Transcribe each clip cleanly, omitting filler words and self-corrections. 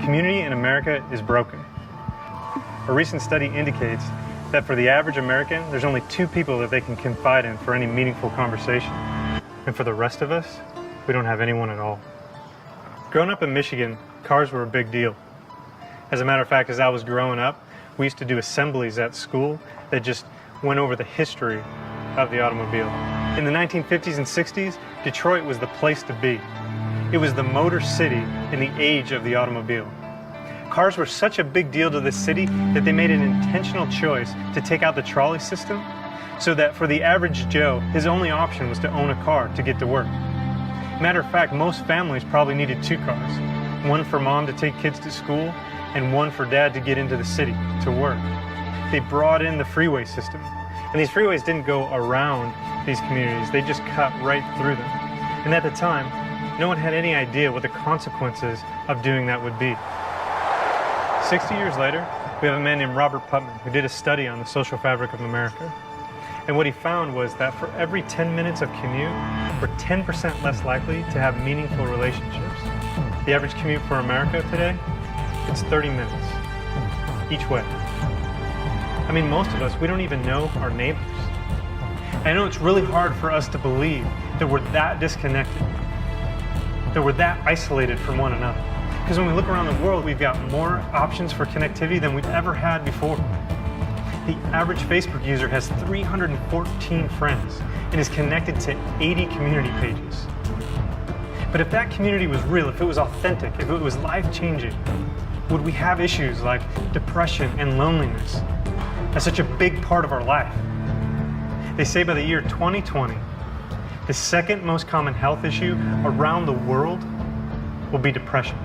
Community in America is broken. A recent study indicates that for the average American, there's only 2 people that they can confide in for any meaningful conversation. And for the rest of us, we don't have anyone at all. Growing up in Michigan, cars were a big deal. As a matter of fact, as I was growing up, we used to do assemblies at school that just went over the history of the automobile. In the 1950s and 60s, Detroit was the place to be. It was the motor city in the age of the automobile. Cars were such a big deal to the city that they made an intentional choice to take out the trolley system so that for the average Joe, his only option was to own a car to get to work. Matter of fact, most families probably needed 2 cars. One for mom to take kids to school and one for dad to get into the city to work. They brought in the freeway system. And these freeways didn't go around these communities, they just cut right through them. And at the time, no one had any idea what the consequences of doing that would be. 60 years later, we have a man named Robert Putnam who did a study on the social fabric of America. And what he found was that for every 10 minutes of commute, we're 10% less likely to have meaningful relationships. The average commute for America today, it's 30 minutes each way. I mean, most of us, we don't even know our neighbors. I know it's really hard for us to believe that we're that disconnected, that we're that isolated from one another. Because when we look around the world, we've got more options for connectivity than we've ever had before. The average Facebook user has 314 friends and is connected to 80 community pages. But if that community was real, if it was authentic, if it was life-changing, would we have issues like depression and loneliness as such a big part of our life? They say by the year 2020, the second most common health issue around the world will be depression.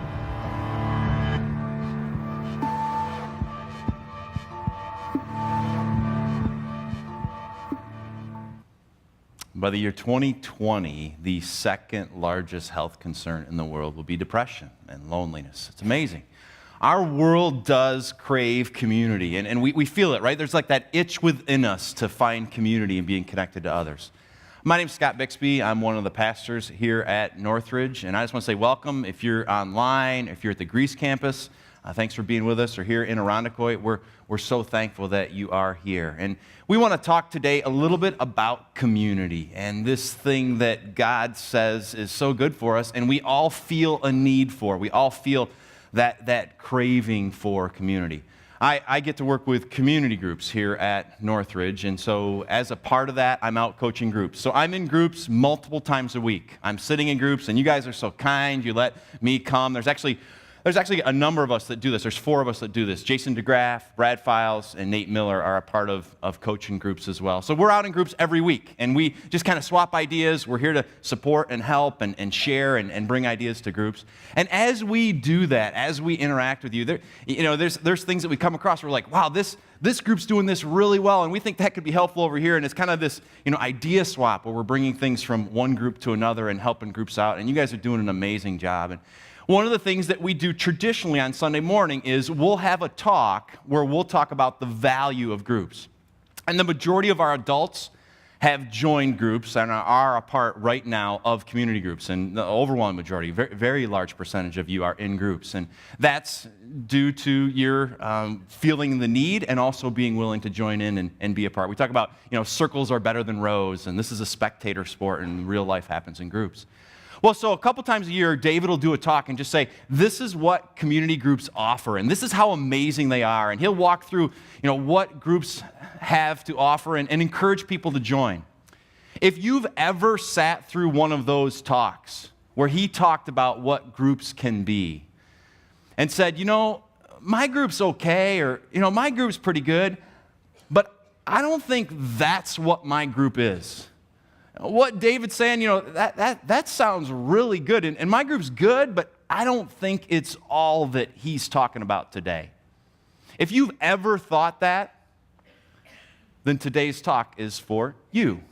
By the year 2020, the second largest health concern in the world will be depression and loneliness. It's amazing. Our world does crave community, and we feel it, right? There's like that itch within us to find community and being connected to others. My name's Scott Bixby. I'm one of the pastors here at Northridge, and I just want to say welcome. If you're online, if you're at the Greece campus, thanks for being with us, or here in Irondequoit. We're so thankful that you are here. And we want to talk today a little bit about community and this thing that God says is so good for us, and we all feel a need for. We all feel that craving for community. I get to work with community groups here at Northridge, and so as a part of that, I'm out coaching groups. So I'm in groups multiple times a week. I'm sitting in groups, and you guys are so kind. You let me come. There's actually a number of us that do this. There's 4 of us that do this. Jason DeGraff, Brad Files, and Nate Miller are a part of coaching groups as well. So we're out in groups every week, and we just kind of swap ideas. We're here to support and help and share and bring ideas to groups. And as we do that, as we interact with you, there's things that we come across. We're like, wow, this group's doing this really well, and we think that could be helpful over here. And it's kind of this idea swap where we're bringing things from one group to another and helping groups out. And you guys are doing an amazing job. And one of the things that we do traditionally on Sunday morning is we'll have a talk where we'll talk about the value of groups. And the majority of our adults have joined groups and are a part right now of community groups. And the overwhelming majority, very, very large percentage of you are in groups. And that's due to your feeling the need and also being willing to join in and be a part. We talk about, circles are better than rows, and this is a spectator sport, and real life happens in groups. Well, so a couple times a year, David will do a talk and just say, this is what community groups offer, and this is how amazing they are. And he'll walk through, what groups have to offer and encourage people to join. If you've ever sat through one of those talks where he talked about what groups can be and said, my group's okay, or, my group's pretty good, but I don't think that's what my group is. What David's saying, that sounds really good, and my group's good, but I don't think it's all that he's talking about today. If you've ever thought that, then today's talk is for you.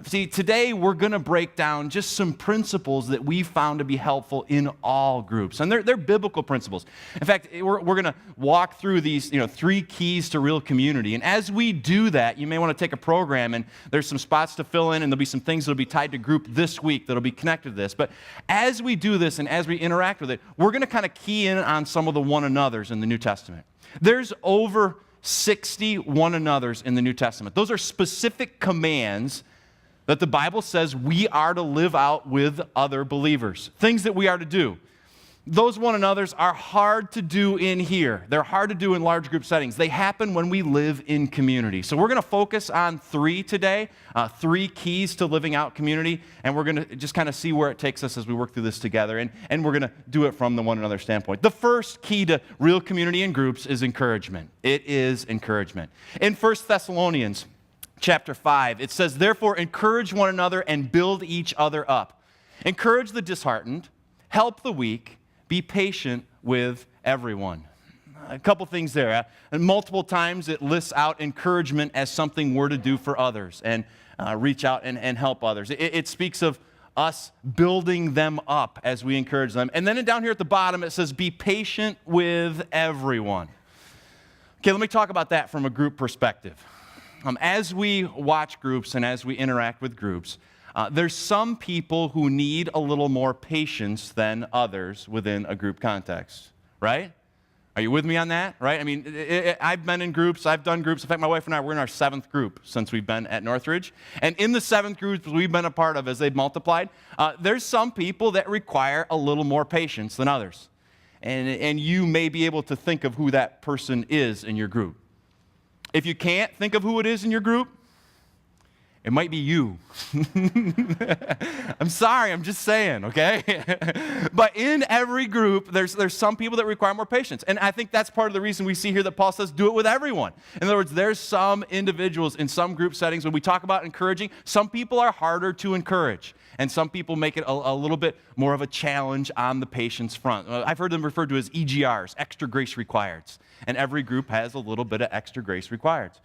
See, today we're going to break down just some principles that we found to be helpful in all groups. And they're biblical principles. In fact, we're going to walk through these 3 keys to real community. And as we do that, you may want to take a program, and there's some spots to fill in, and there'll be some things that'll be tied to group this week that'll be connected to this. But as we do this and as we interact with it, we're going to kind of key in on some of the one another's in the New Testament. There's over 60 one another's in the New Testament. Those are specific commands that the Bible says we are to live out with other believers, things that we are to do. Those one another's are hard to do in here. They're hard to do in large group settings. They happen when we live in community. So we're going to focus on 3 today, 3 keys to living out community, and we're going to just kind of see where it takes us as we work through this together, and we're going to do it from the one another standpoint. The first key to real community in groups is encouragement. It is encouragement. In 1 Thessalonians chapter 5, it says, "Therefore encourage one another and build each other up. Encourage the disheartened, help the weak, be patient with everyone." A couple things there. And multiple times it lists out encouragement as something we're to do for others and reach out and help others. It speaks of us building them up as we encourage them. And then down here at the bottom it says, "Be patient with everyone." Okay, let me talk about that from a group perspective. As we watch groups and as we interact with groups, there's some people who need a little more patience than others within a group context, right? Are you with me on that, right? I mean, I've been in groups, I've done groups. In fact, my wife and I, we're in our 7th group since we've been at Northridge. And in the 7th group we've been a part of as they've multiplied, there's some people that require a little more patience than others. And you may be able to think of who that person is in your group. If you can't think of who it is in your group, it might be you. I'm sorry, I'm just saying, okay? But in every group, there's some people that require more patience. And I think that's part of the reason we see here that Paul says, do it with everyone. In other words, there's some individuals in some group settings, when we talk about encouraging, some people are harder to encourage. And some people make it a little bit more of a challenge on the patience front. I've heard them referred to as EGRs, extra grace requireds. And every group has a little bit of extra grace requireds.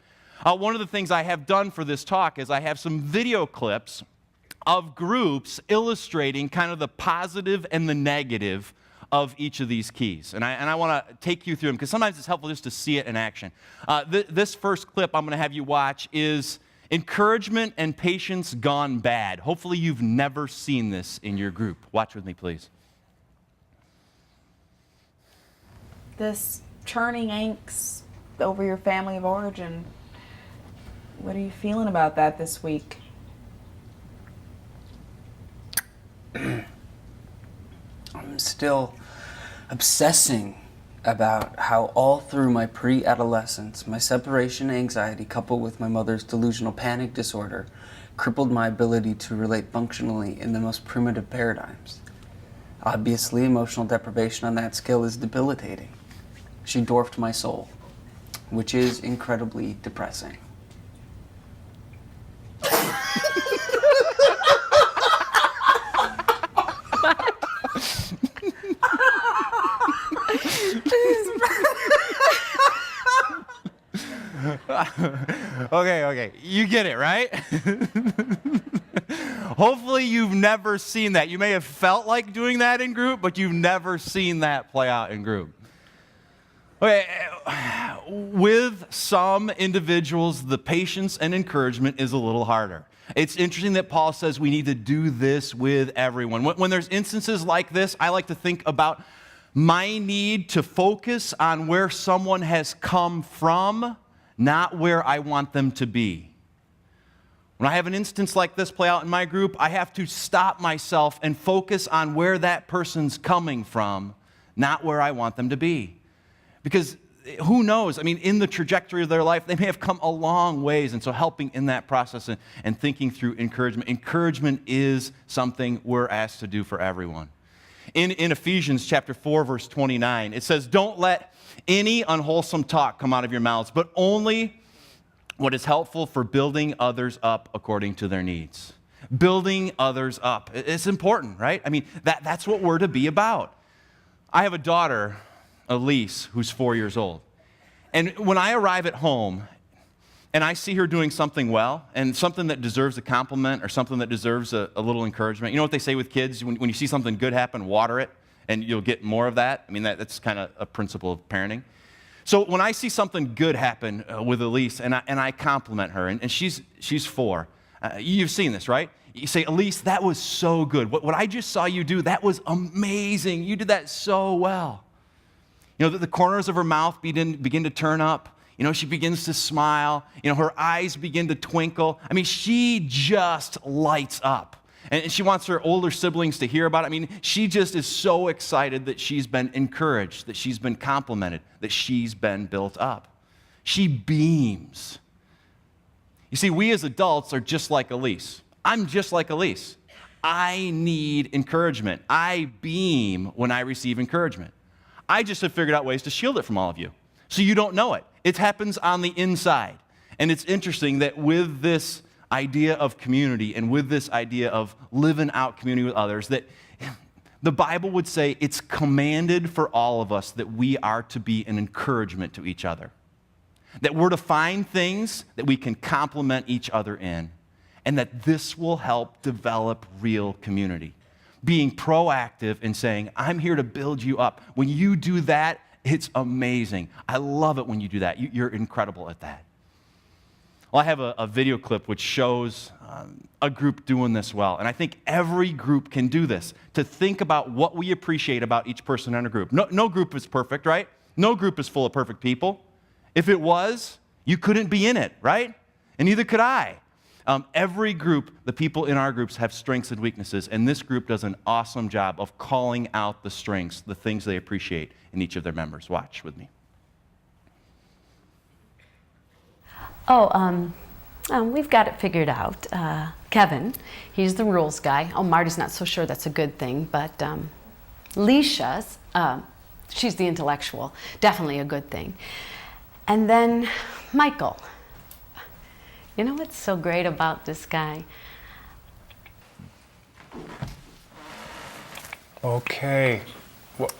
One of the things I have done for this talk is I have some video clips of groups illustrating kind of the positive and the negative of each of these keys. And I want to take you through them because sometimes it's helpful just to see it in action. This first clip I'm going to have you watch is encouragement and patience gone bad. Hopefully you've never seen this in your group. Watch with me, please. This churning angst over your family of origin, what are you feeling about that this week? I'm still obsessing about how all through my pre-adolescence, my separation anxiety coupled with my mother's delusional panic disorder crippled my ability to relate functionally in the most primitive paradigms. Obviously, emotional deprivation on that scale is debilitating. She dwarfed my soul, which is incredibly depressing. Okay. You get it, right? Hopefully you've never seen that. You may have felt like doing that in group, but you've never seen that play out in group. Okay, with some individuals, the patience and encouragement is a little harder. It's interesting that Paul says we need to do this with everyone. When there's instances like this, I like to think about my need to focus on where someone has come from, not where I want them to be. When I have an instance like this play out in my group, I have to stop myself and focus on where that person's coming from, not where I want them to be. Because who knows? I mean, in the trajectory of their life, they may have come a long ways. And so helping in that process and thinking through encouragement. Encouragement is something we're asked to do for everyone. In Ephesians chapter 4, verse 29, it says, "Don't let any unwholesome talk come out of your mouths, but only what is helpful for building others up according to their needs." Building others up. It's important, right? I mean, that's what we're to be about. I have a daughter, Elise, who's 4 years old. And when I arrive at home, and I see her doing something well, and something that deserves a compliment or something that deserves a little encouragement. You know what they say with kids? When you see something good happen, water it, and you'll get more of that. I mean, that's kind of a principle of parenting. So when I see something good happen with Elise, and I compliment her, and she's 4, you've seen this, right? You say, Elise, that was so good. What I just saw you do, that was amazing. You did that so well. You know, the corners of her mouth begin to turn up. You know, she begins to smile. You know, her eyes begin to twinkle. I mean, she just lights up. And she wants her older siblings to hear about it. I mean, she just is so excited that she's been encouraged, that she's been complimented, that she's been built up. She beams. You see, we as adults are just like Elise. I'm just like Elise. I need encouragement. I beam when I receive encouragement. I just have figured out ways to shield it from all of you, so you don't know it. It happens on the inside. And it's interesting that with this idea of community and with this idea of living out community with others, that the Bible would say it's commanded for all of us that we are to be an encouragement to each other. That we're to find things that we can complement each other in, and that this will help develop real community. Being proactive and saying, I'm here to build you up. When you do that, it's amazing. I love it when you do that. You're incredible at that. Well, I have a video clip which shows a group doing this well. And I think every group can do this, to think about what we appreciate about each person in a group. No group is perfect, right? No group is full of perfect people. If it was, you couldn't be in it, right? And neither could I. Every group, the people in our groups have strengths and weaknesses, and this group does an awesome job of calling out the strengths, the things they appreciate in each of their members. Watch with me. We've got it figured out. Kevin, he's the rules guy. Oh, Marty's not so sure that's a good thing, but Leisha's, she's the intellectual, definitely a good thing. And then Michael. You know what's so great about this guy? Okay. Well,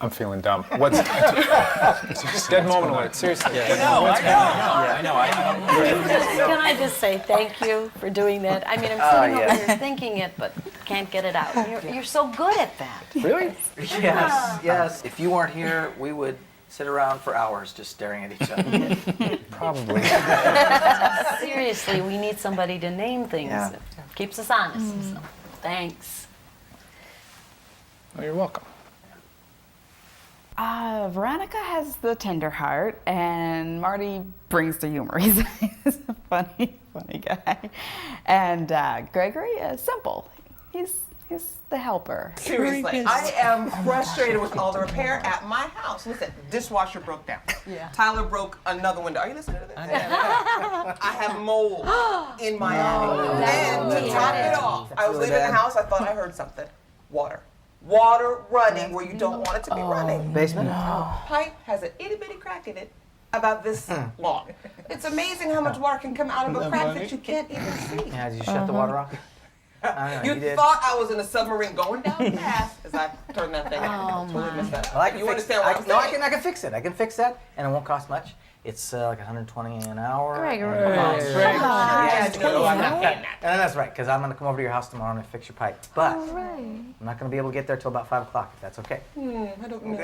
I'm feeling dumb. What's dead moment alert? Seriously. I know. Can I just say thank you for doing that? I mean, I'm sitting over here thinking it, but can't get it out. You're so good at that. Really? Yes. If you weren't here, we would sit around for hours just staring at each other. Probably. Seriously, we need somebody to name things. Yeah. It keeps us honest. So, thanks. Oh, you're welcome. Veronica has the tender heart, and Marty brings the humor. He's a funny guy. And Gregory is simple. He's the helper. Seriously, I am frustrated with all the repair at my house. Listen, dishwasher broke down. Yeah. Tyler broke another window. Are you listening to this? I have mold in my attic. And to top it off, I was leaving the house, I thought I heard something. Water running where you don't want it to be running. Basement? Pipe has an itty bitty crack in it about this long. It's amazing how much water can come out of a crack that you can't even see. Yeah, did you shut the water off? You thought I was in a submarine going down fast as I turned that thing on. Totally missed that. Well, I can You fix understand what I'm saying? I can fix it. I can fix that, and it won't cost much. It's like $120 an hour. Gregory, Yeah, no, I'm not paying that. And that's right, because I'm going to come over to your house tomorrow and fix your pipe. But I'm not going to be able to get there till about 5 o'clock, if that's okay. I don't know.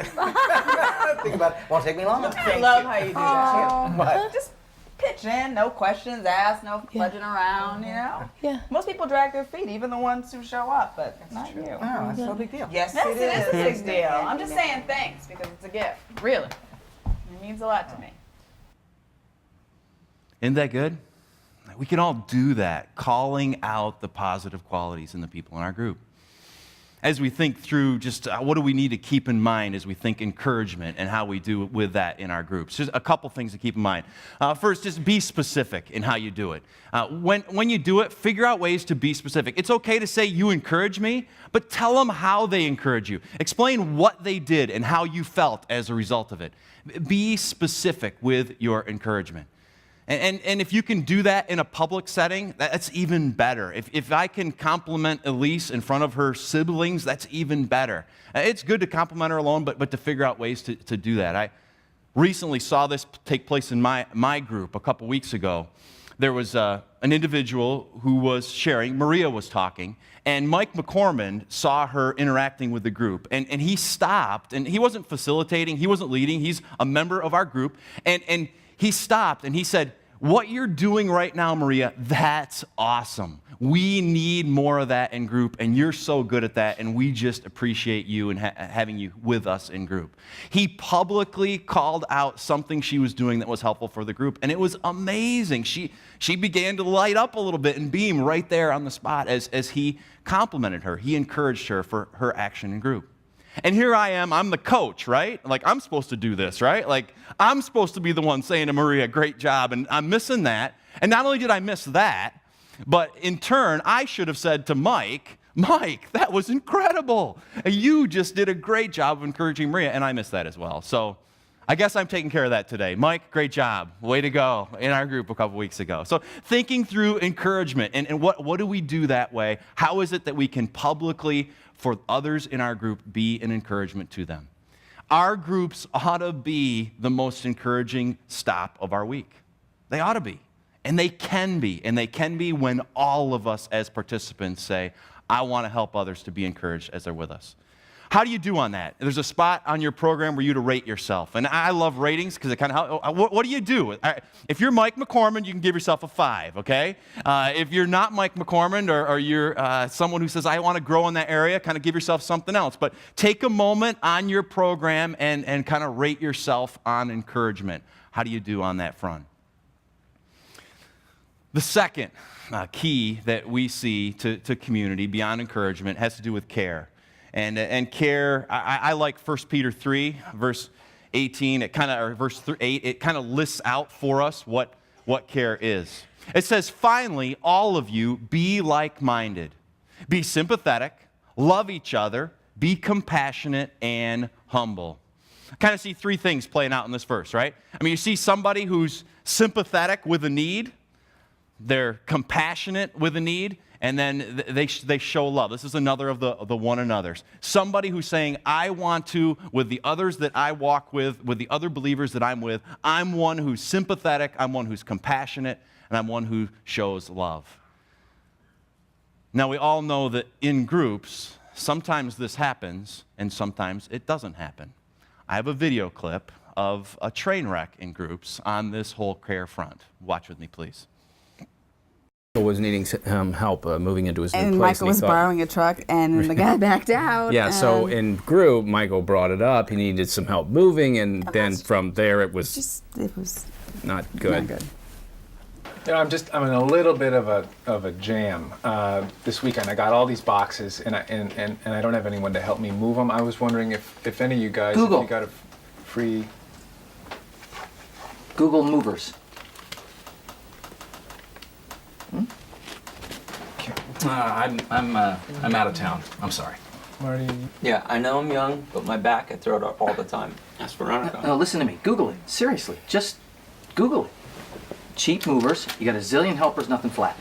Think about it. Won't take me long. I love how you do that. But Just pitch in, no questions asked, no fudging around, you know? Yeah. Most people drag their feet, even the ones who show up, but not you. oh, that's no big deal. Yes, Yes, it it is a is. big deal. I'm just saying thanks because it's a gift. Really. It means a lot to me. Isn't that good? We can all do that, calling out the positive qualities in the people in our group. As we think through just what do we need to keep in mind as we think encouragement and how we do with that in our groups. Just a couple things to keep in mind. First, just be specific in how you do it. When you do it, figure out ways to be specific. It's okay to say you encourage me, but tell them how they encourage you. Explain what they did and how you felt as a result of it. Be specific with your encouragement. And if you can do that in a public setting, that's even better. If I can compliment Elise in front of her siblings, that's even better. It's good to compliment her alone, but to figure out ways to do that. recently saw this take place in my group a couple weeks ago. There was an individual who was sharing, Maria was talking, and Mike McCormick saw her interacting with the group. And he stopped, and he wasn't facilitating, he wasn't leading, he's a member of our group. And he stopped and he said, "What you're doing right now, Maria, that's awesome. We need more of that in group, and you're so good at that, and we just appreciate you and having you with us in group." He publicly called out something she was doing that was helpful for the group, and it was amazing. She began to light up a little bit and beam right there on the spot as he complimented her. He encouraged her for her action in group. And here I am, I'm the coach, right? Like, I'm supposed to do this, right? Like, I'm supposed to be the one saying to Maria, "Great job," and I'm missing that. And not only did I miss that, but in turn, I should have said to Mike, "That was incredible. You just did a great job of encouraging Maria," and I missed that as well. So I guess I'm taking care of that today. Mike, great job. Way to go in our group a couple weeks ago. So thinking through encouragement and what do we do that way? How is it that we can publicly, for others in our group, be an encouragement to them? Our groups ought to be the most encouraging stop of our week. They ought to be. And they can be. And they can be when all of us as participants say, "I want to help others to be encouraged as they're with us." How do you do on that? There's a spot on your program where you to rate yourself. And I love ratings because it kind of, what do you do? If you're Mike McCormick, you can give yourself a 5, okay? If you're not Mike McCormick or you're someone who says, "I want to grow in that area," kind of give yourself something else. But take a moment on your program and kind of rate yourself on encouragement. How do you do on that front? The second key that we see to community beyond encouragement has to do with care. And care, I like 1 Peter 3, verse 18, or verse 8, it kind of lists out for us what care is. It says, "Finally, all of you be like-minded, be sympathetic, love each other, be compassionate and humble." I kind of see three things playing out in this verse, right? I mean, you see somebody who's sympathetic with a need, they're compassionate with a need, and then they show love. This is another of the one another's. Somebody who's saying, "I want to, with the others that I walk with the other believers that I'm with, I'm one who's sympathetic, I'm one who's compassionate, and I'm one who shows love." Now, we all know that in groups, sometimes this happens, and sometimes it doesn't happen. I have a video clip of a train wreck in groups on this whole care front. Watch with me, please. Was needing help moving into his new place. And Michael was borrowing a truck, and the guy backed out. Yeah, so in group, Michael brought it up. He needed some help moving, and then from there it was not good. Not good. You know, I'm in a little bit of a jam this weekend. I got all these boxes, and I don't have anyone to help me move them. I was wondering if any of you guys, Google. if you got a free Google movers. I'm out of town. I'm sorry. Marty. Yeah, I know I'm young, but my back, I throw it up all the time. Ask Veronica. No, listen to me. Google it. Seriously. Just Google it. Cheap movers. You got a zillion helpers, nothing flat.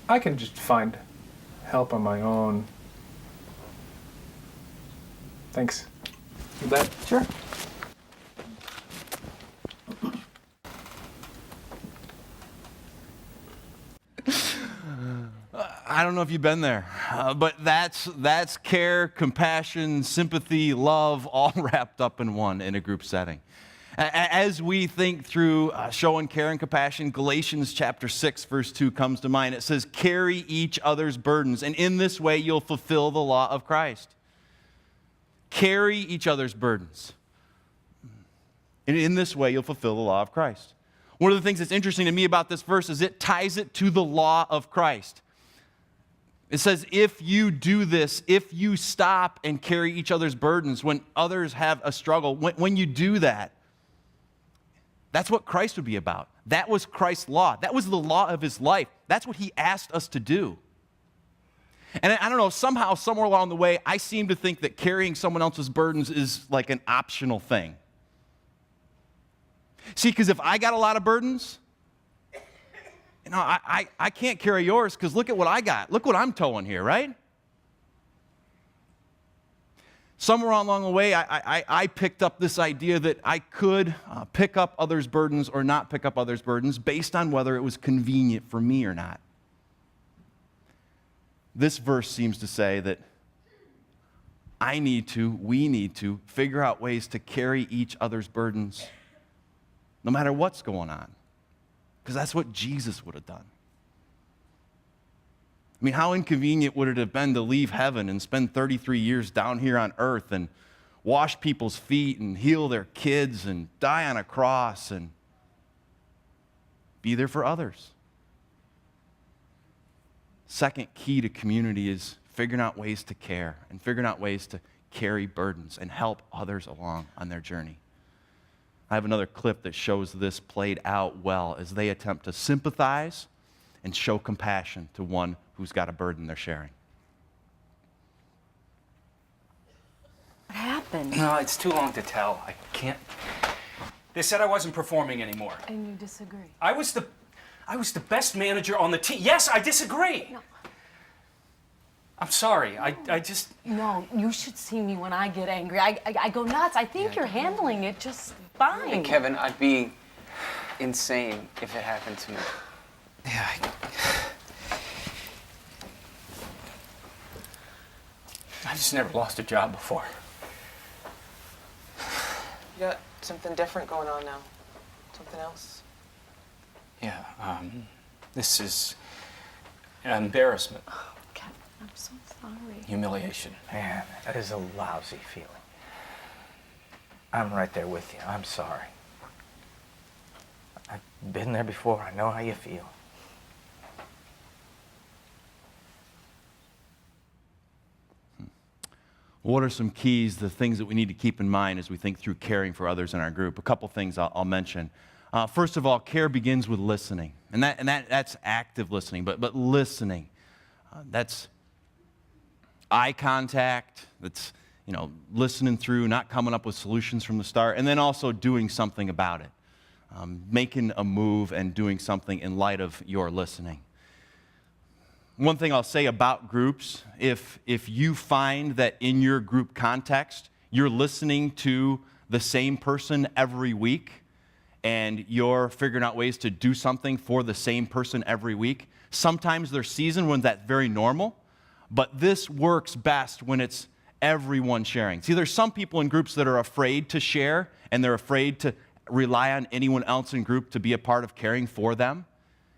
I can just find help on my own. Thanks. You bet. Sure. I don't know if you've been there, but that's care, compassion, sympathy, love, all wrapped up in one in a group setting. As we think through showing care and compassion, Galatians chapter 6, verse 2 comes to mind. It says, "Carry each other's burdens, and in this way you'll fulfill the law of Christ." Carry each other's burdens. And in this way, you'll fulfill the law of Christ. One of the things that's interesting to me about this verse is it ties it to the law of Christ. It says, if you do this, if you stop and carry each other's burdens when others have a struggle, when you do that, that's what Christ would be about. That was Christ's law. That was the law of his life. That's what he asked us to do. And I don't know, somehow, somewhere along the way, I seem to think that carrying someone else's burdens is like an optional thing. See, because if I got a lot of burdens, You know, I can't carry yours because look at what I got. Look what I'm towing here, right? Somewhere along the way, I picked up this idea that I could pick up others' burdens or not pick up others' burdens based on whether it was convenient for me or not. This verse seems to say that we need to figure out ways to carry each other's burdens no matter what's going on. Because that's what Jesus would have done. I mean, how inconvenient would it have been to leave heaven and spend 33 years down here on earth and wash people's feet and heal their kids and die on a cross and be there for others? Second key to community is figuring out ways to care and figuring out ways to carry burdens and help others along on their journey. I have another clip that shows this played out well as they attempt to sympathize and show compassion to one who's got a burden they're sharing. What happened? No, it's too long to tell. I can't. They said I wasn't performing anymore. And you disagree? I was the best manager on the team. Yes, I disagree. No. I'm sorry. I just. No, you should see me when I get angry. I go nuts. I think you're handling it just fine. Hey, Kevin, I'd be insane if it happened to me. Yeah. I just never lost a job before. You got something different going on now. Something else. Yeah. This is an embarrassment. Oh, Kevin, I'm so sorry. Humiliation. Man, that is a lousy feeling. I'm right there with you. I'm sorry. I've been there before. I know how you feel. What are some keys, the things that we need to keep in mind as we think through caring for others in our group? A couple things I'll mention. First of all, care begins with listening, and that's active listening. But listening, that's eye contact. That's listening through, not coming up with solutions from the start, and then also doing something about it, making a move and doing something in light of your listening. One thing I'll say about groups, if you find that in your group context, you're listening to the same person every week, and you're figuring out ways to do something for the same person every week, sometimes there's seasons when that's very normal, but this works best when it's everyone sharing. See, there's some people in groups that are afraid to share, and they're afraid to rely on anyone else in group to be a part of caring for them.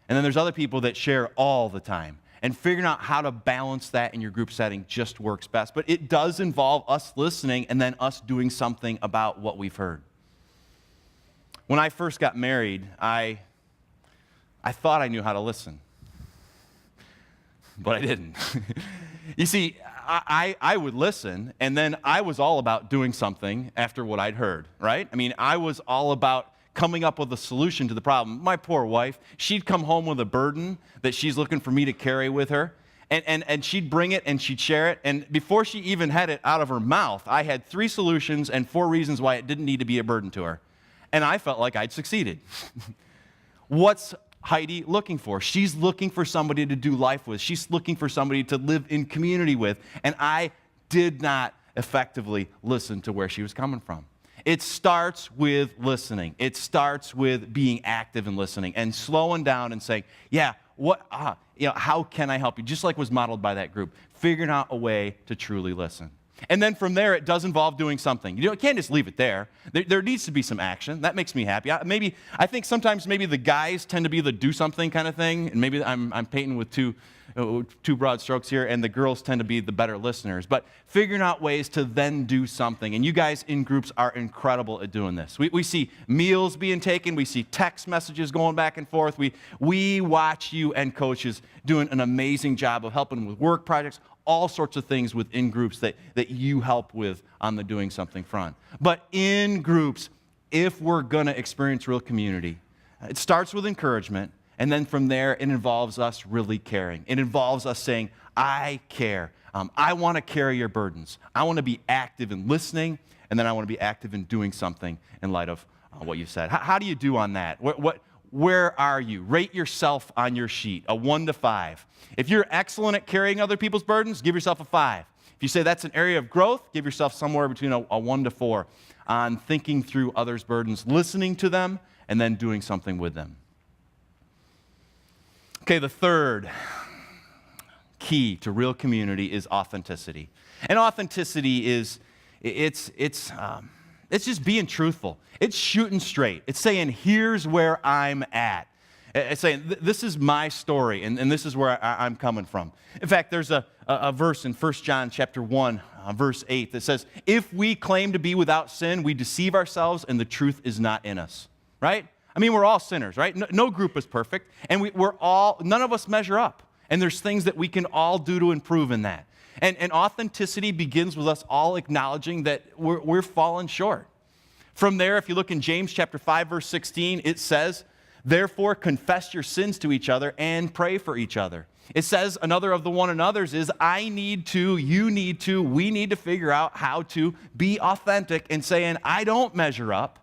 And then there's other people that share all the time. And figuring out how to balance that in your group setting just works best. But it does involve us listening and then us doing something about what we've heard. When I first got married, I thought I knew how to listen. But I didn't. You see, I would listen, and then I was all about doing something after what I'd heard, right? I mean, I was all about coming up with a solution to the problem. My poor wife, she'd come home with a burden that she's looking for me to carry with her, and she'd bring it and she'd share it, and before she even had it out of her mouth, I had 3 solutions and 4 reasons why it didn't need to be a burden to her, and I felt like I'd succeeded. What's Heidi looking for? She's looking for somebody to do life with. She's looking for somebody to live in community with, and I did not effectively listen to where she was coming from. It starts with listening. It starts with being active and listening and slowing down and saying, yeah, how can I help you? Just like was modeled by that group, figuring out a way to truly listen. And then from there, it does involve doing something. You can't just leave it there. There needs to be some action. That makes me happy. I think sometimes maybe the guys tend to be the do something kind of thing, and maybe I'm painting with too broad strokes here, and the girls tend to be the better listeners. But figuring out ways to then do something. And you guys in groups are incredible at doing this. We see meals being taken. We see text messages going back and forth. We watch you and coaches doing an amazing job of helping with work projects, all sorts of things within groups that you help with on the doing something front. But in groups, if we're going to experience real community, it starts with encouragement. And then from there, it involves us really caring. It involves us saying, I care. I want to carry your burdens. I want to be active in listening, and then I want to be active in doing something in light of what you said. How do you do on that? where are you? Rate yourself on your sheet, a 1 to 5. If you're excellent at carrying other people's burdens, give yourself a 5. If you say that's an area of growth, give yourself somewhere between a 1 to 4 on thinking through others' burdens, listening to them, and then doing something with them. Okay, the third key to real community is authenticity. And authenticity is, it's just being truthful. It's shooting straight. It's saying, here's where I'm at. It's saying, this is my story, and this is where I'm coming from. In fact, there's a verse in 1 John chapter 1, verse 8 that says, if we claim to be without sin, we deceive ourselves, and the truth is not in us. Right? I mean, we're all sinners, right? No group is perfect, and none of us measure up. And there's things that we can all do to improve in that. And authenticity begins with us all acknowledging that we're falling short. From there, if you look in James chapter 5, verse 16, it says, therefore confess your sins to each other and pray for each other. It says another of the one another's is I need to, you need to, we need to figure out how to be authentic and saying, I don't measure up.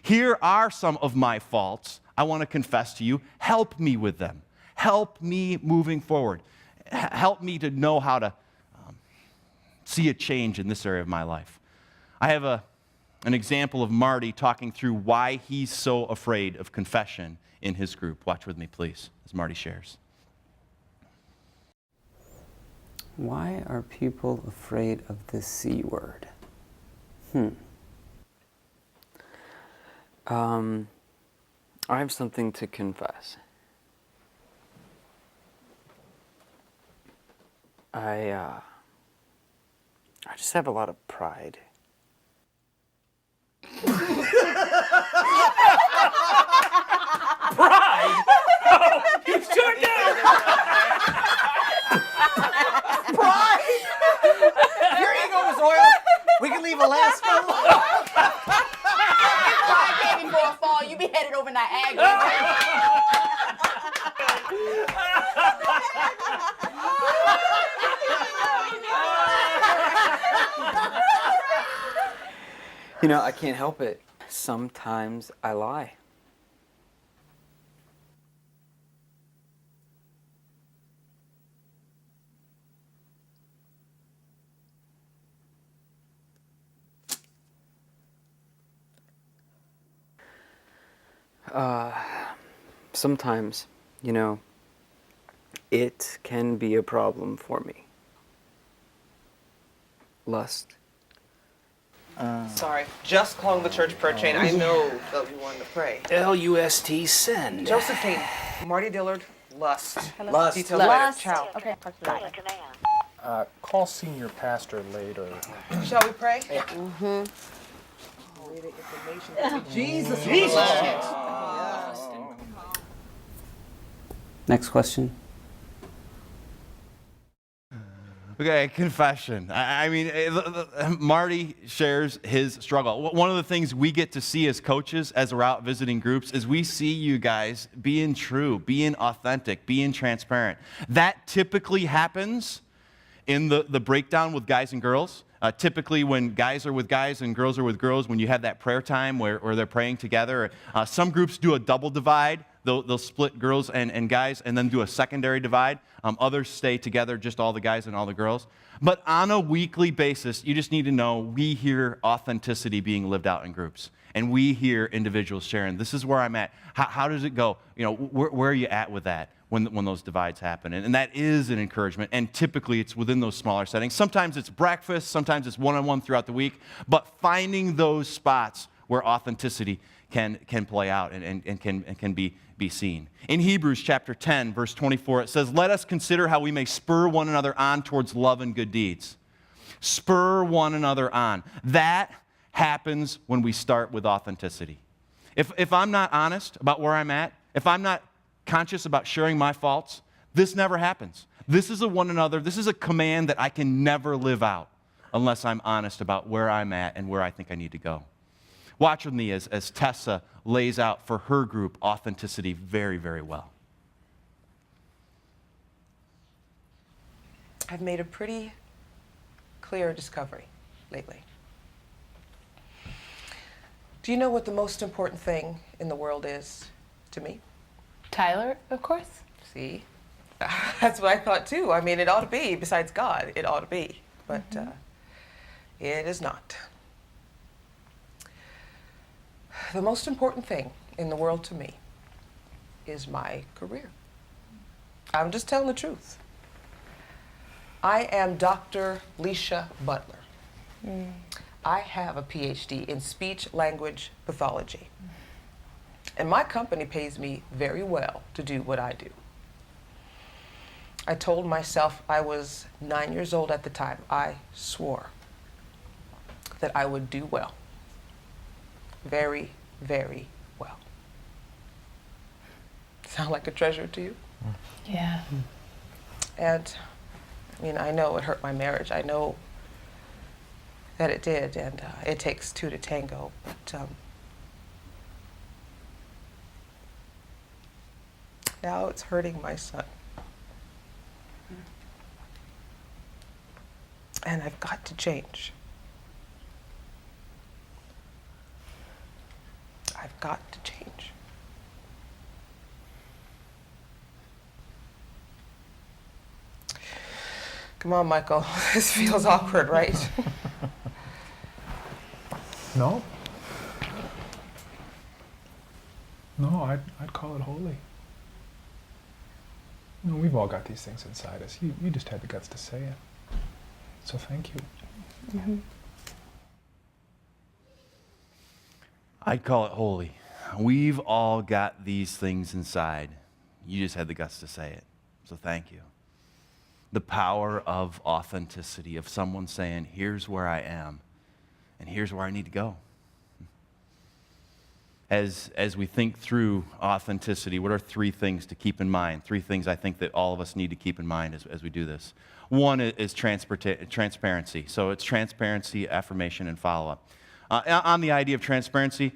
Here are some of my faults. I want to confess to you. Help me with them. Help me moving forward. Help me to know how to see a change in this area of my life. I have an example of Marty talking through why he's so afraid of confession in his group. Watch with me, please, as Marty shares. Why are people afraid of the C word? I have something to confess. I just have a lot of pride. Pride? Oh, you shut down! Pride? Your ego was oiled. We can leave Alaska alone. Pride came before a fall. You be headed over Niagara. You know, I can't help it. Sometimes I lie. Sometimes, you know, it can be a problem for me. Lust. Sorry, just clung the church prayer chain. I know that we wanted to pray. L-U-S-T, send. Josephine, Marty Dillard, lust. Lust. Details Lust. later. Ciao. Okay. Call senior pastor later. Shall we pray? Yeah. Mm-hmm. Jesus. Next question. Okay, confession. I mean, Marty shares his struggle. One of the things we get to see as coaches as we're out visiting groups is we see you guys being true, being authentic, being transparent. That typically happens in the breakdown with guys and girls. Typically when guys are with guys and girls are with girls, when you have that prayer time where they're praying together. Some groups do a double divide. They'll split girls and guys and then do a secondary divide. Others stay together, just all the guys and all the girls. But on a weekly basis, you just need to know we hear authenticity being lived out in groups. And we hear individuals sharing, this is where I'm at. How does it go? You know, where are you at with that when those divides happen? And that is an encouragement. And typically it's within those smaller settings. Sometimes it's breakfast, sometimes it's one-on-one throughout the week. But finding those spots where authenticity can play out and can be seen. In Hebrews chapter 10, verse 24, it says, let us consider how we may spur one another on towards love and good deeds. Spur one another on. That happens when we start with authenticity. If I'm not honest about where I'm at, if I'm not conscious about sharing my faults, this never happens. This is a command that I can never live out unless I'm honest about where I'm at and where I think I need to go. Watch with me as Tessa lays out for her group authenticity very, very well. I've made a pretty clear discovery lately. Do you know what the most important thing in the world is to me? Tyler, of course. See? That's what I thought too. I mean, it ought to be, besides God, it ought to be. But it is not. The most important thing in the world to me is my career. I'm just telling the truth. I am Dr. Leisha Butler. I have a PhD in speech language pathology. And my company pays me very well to do what I do. I told myself I was 9 years old at the time. I swore that I would do well. Very, very well. Sound like a treasure to you? Yeah. And I mean, I know it hurt my marriage. I know that it did, and it takes two to tango. But now it's hurting my son. And I've got to change. I've got to change. Come on, Michael. This feels awkward, right? No. No, I'd call it holy. You know, we've all got these things inside us. You just had the guts to say it. So thank you. I'd call it holy. We've all got these things inside. You just had the guts to say it. So thank you. The power of authenticity, of someone saying, here's where I am, and here's where I need to go. As we think through authenticity, what are three things to keep in mind? Three things I think that all of us need to keep in mind as we do this. One is transparency. So it's transparency, affirmation, and follow-up. On the idea of transparency,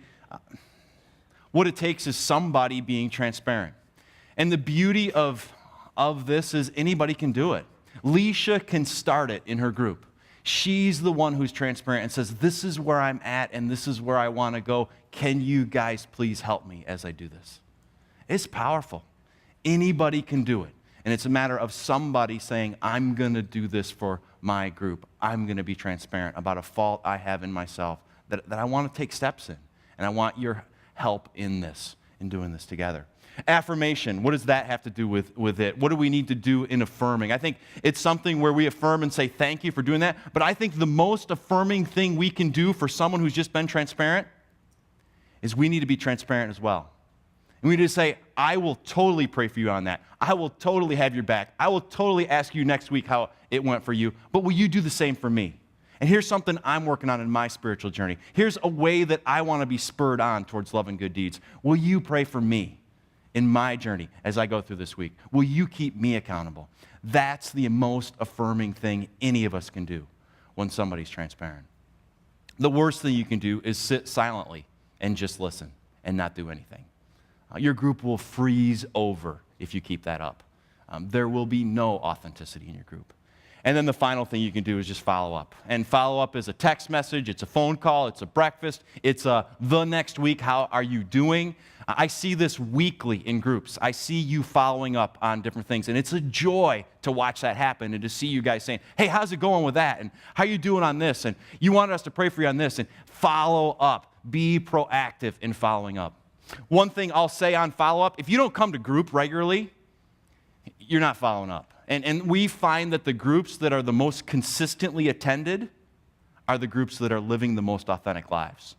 what it takes is somebody being transparent. And the beauty of this is anybody can do it. Leisha can start it in her group. She's the one who's transparent and says, this is where I'm at and this is where I want to go. Can you guys please help me as I do this? It's powerful. Anybody can do it. And it's a matter of somebody saying, I'm going to do this for my group. I'm going to be transparent about a fault I have in myself that I want to take steps in. And I want your help in this, in doing this together. Affirmation, what does that have to do with it? What do we need to do in affirming? I think it's something where we affirm and say thank you for doing that. But I think the most affirming thing we can do for someone who's just been transparent is we need to be transparent as well. And we need to say, I will totally pray for you on that. I will totally have your back. I will totally ask you next week how it went for you. But will you do the same for me? And here's something I'm working on in my spiritual journey. Here's a way that I want to be spurred on towards love and good deeds. Will you pray for me in my journey as I go through this week? Will you keep me accountable? That's the most affirming thing any of us can do when somebody's transparent. The worst thing you can do is sit silently and just listen and not do anything. Your group will freeze over if you keep that up. There will be no authenticity in your group. And then the final thing you can do is just follow up. And follow up is a text message, it's a phone call, it's a breakfast, it's the next week, how are you doing? I see this weekly in groups. I see you following up on different things. And it's a joy to watch that happen and to see you guys saying, hey, how's it going with that? And how are you doing on this? And you wanted us to pray for you on this. And follow up. Be proactive in following up. One thing I'll say on follow-up, if you don't come to group regularly, you're not following up. And we find that the groups that are the most consistently attended are the groups that are living the most authentic lives.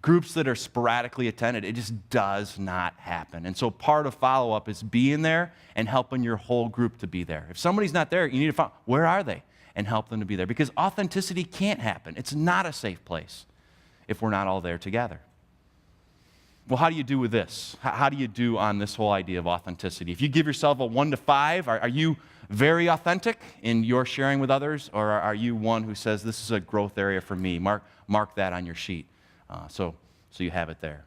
Groups that are sporadically attended, it just does not happen. And so part of follow-up is being there and helping your whole group to be there. If somebody's not there, you need to find, where are they? And help them to be there. Because authenticity can't happen. It's not a safe place if we're not all there together. Well, how do you do with this? How do you do on this whole idea of authenticity? If you give yourself a 1 to 5, are you very authentic in your sharing with others? Or are you one who says, this is a growth area for me? Mark that on your sheet so you have it there.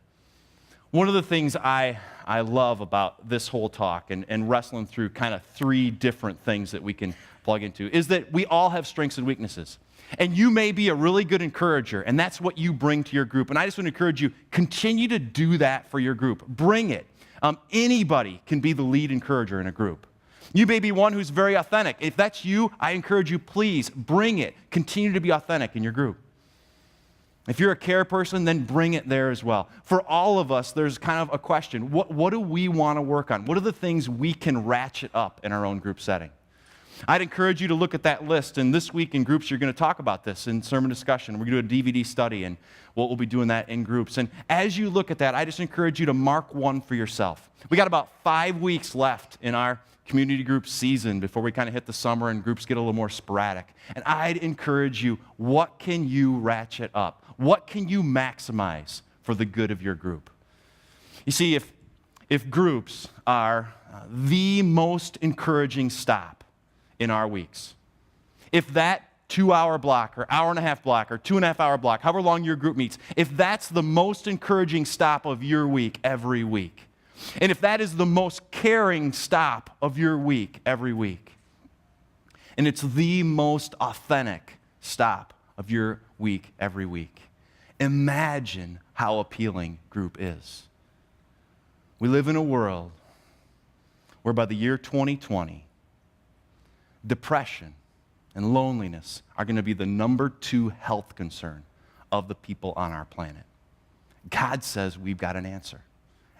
One of the things I love about this whole talk and wrestling through kind of 3 different things that we can plug into is that we all have strengths and weaknesses. And you may be a really good encourager, and that's what you bring to your group. And I just want to encourage you, continue to do that for your group. Bring it. Anybody can be the lead encourager in a group. You may be one who's very authentic. If that's you, I encourage you, please bring it. Continue to be authentic in your group. If you're a care person, then bring it there as well. For all of us, there's kind of a question. What do we want to work on? What are the things we can ratchet up in our own group setting? I'd encourage you to look at that list, and this week in groups, you're going to talk about this in sermon discussion. We're going to do a DVD study, and we'll be doing that in groups. And as you look at that, I just encourage you to mark one for yourself. We got about 5 weeks left in our community group season before we kind of hit the summer and groups get a little more sporadic. And I'd encourage you, what can you ratchet up? What can you maximize for the good of your group? You see, if groups are the most encouraging stop in our weeks, if that 2-hour block or hour-and-a-half block or 2.5-hour block, however long your group meets, if that's the most encouraging stop of your week every week, and if that is the most caring stop of your week every week, and it's the most authentic stop of your week every week, imagine how appealing group is. We live in a world where by the year 2020, depression and loneliness are going to be the number 2 health concern of the people on our planet. God says we've got an answer,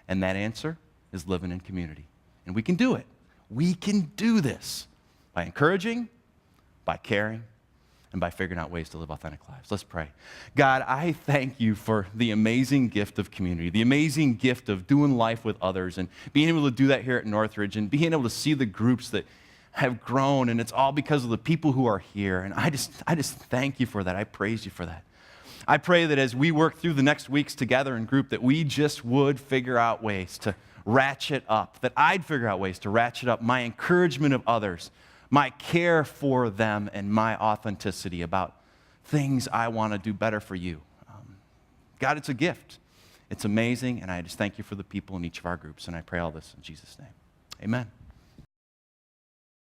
and that answer is living in community. And we can do it. We can do this by encouraging, by caring, and by figuring out ways to live authentic lives. Let's pray. God, I thank you for the amazing gift of community, the amazing gift of doing life with others, and being able to do that here at Northridge, and being able to see the groups that have grown, and it's all because of the people who are here. And I just thank you for that. I praise you for that. I pray that as we work through the next weeks together in group, that we just would figure out ways to ratchet up, that I'd figure out ways to ratchet up my encouragement of others, my care for them, and my authenticity about things I want to do better for you. God, it's a gift. It's amazing, and I just thank you for the people in each of our groups, and I pray all this in Jesus' name. Amen.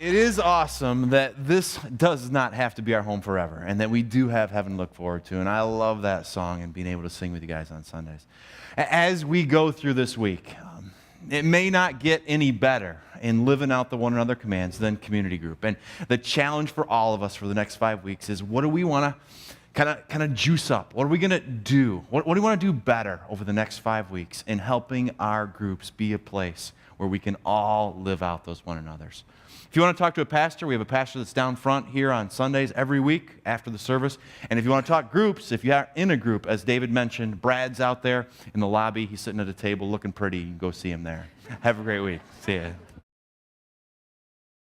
It is awesome that this does not have to be our home forever, and that we do have heaven to look forward to, and I love that song and being able to sing with you guys on Sundays. As we go through this week, it may not get any better in living out the one another commands than community group, and the challenge for all of us for the next 5 weeks is, what do we want to kind of juice up? What are we going to do? What do we want to do better over the next 5 weeks in helping our groups be a place where we can all live out those one another's? If you want to talk to a pastor, we have a pastor that's down front here on Sundays every week after the service. And if you want to talk groups, if you are in a group, as David mentioned, Brad's out there in the lobby. He's sitting at a table looking pretty. You can go see him there. Have a great week. See ya.